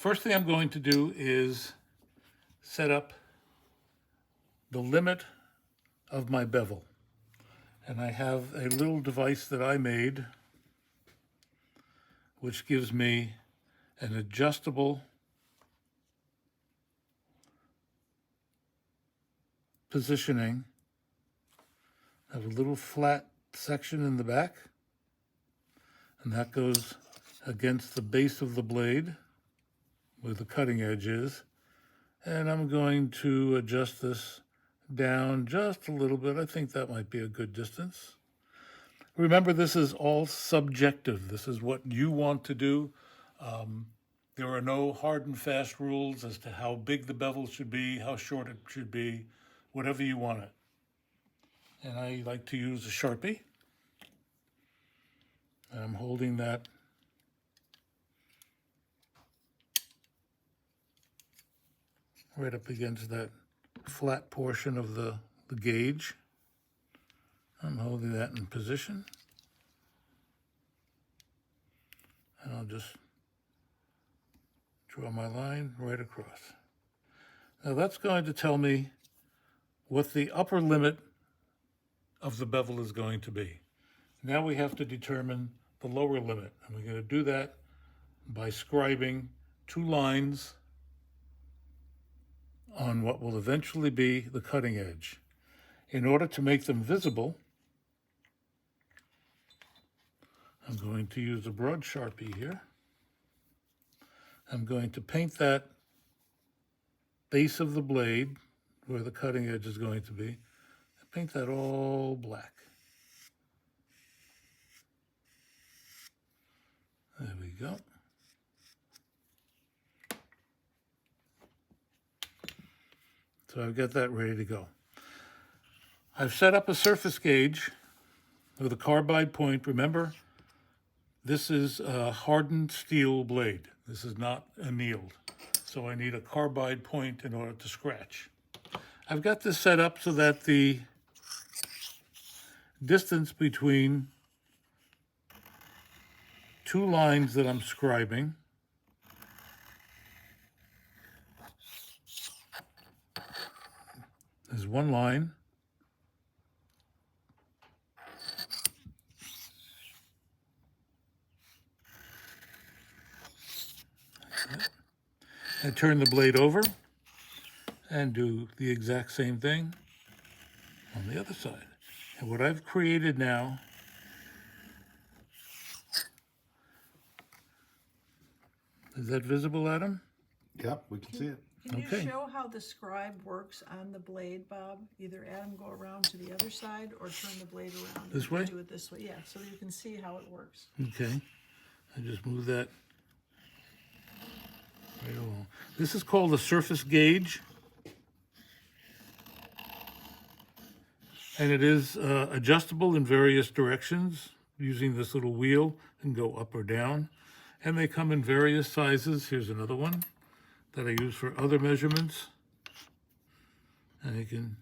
First thing I'm going to do is set up the limit of my bevel. And I have a little device that I made which gives me an adjustable positioning. I have a little flat section in the back, and that goes against the base of the blade where the cutting edge is. And I'm going to adjust this down just a little bit. I think that might be a good distance. Remember, this is all subjective. This is what you want to do. There are no hard and fast rules as to how big the bevel should be, how short it should be, whatever you want it. And I like to use a Sharpie. And I'm holding that right up against that flat portion of the gauge. I'm holding that in position. And I'll just draw my line right across. Now that's going to tell me what the upper limit of the bevel is going to be. Now we have to determine the lower limit. And we're going to do that by scribing 2 lines on what will eventually be the cutting edge. In order to make them visible, I'm going to use a broad Sharpie here. I'm going to paint that base of the blade where the cutting edge is going to be. Paint that all black. There we go. So I've got that ready to go. I've set up a surface gauge with a carbide point. Remember, this is a hardened steel blade. This is not annealed. So I need a carbide point in order to scratch. I've got this set up so that the distance between 2 lines that I'm scribing is 1 line. I turn the blade over and do the exact same thing on the other side. And what I've created now is that visible, Adam? Yep, we can see it. Can you Okay. show how the scribe works on the blade, Bob? Either Adam go around to the other side or turn the blade around. This way? Do it this way, yeah, so you can see how it works. Okay. I just move that right along. This is called a surface gauge. And it is adjustable in various directions using this little wheel and go up or down. And they come in various sizes. Here's another one that I use for other measurements. And you can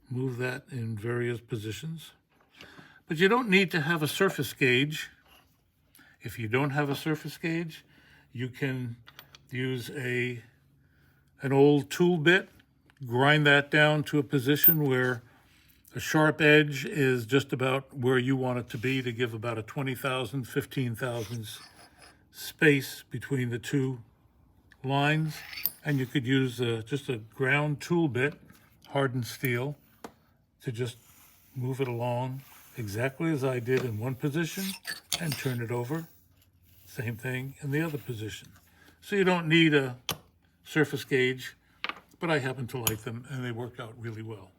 move that in various positions. But you don't need to have a surface gauge. If you don't have a surface gauge, you can use an old tool bit, grind that down to a position where a sharp edge is just about where you want it to be to give about a 20 thousandths, 15 thousandths space between the 2 lines. And you could use just a ground tool bit, hardened steel, to just move it along exactly as I did in one position and turn it over. Same thing in the other position. So you don't need a surface gauge, but I happen to like them and they work out really well.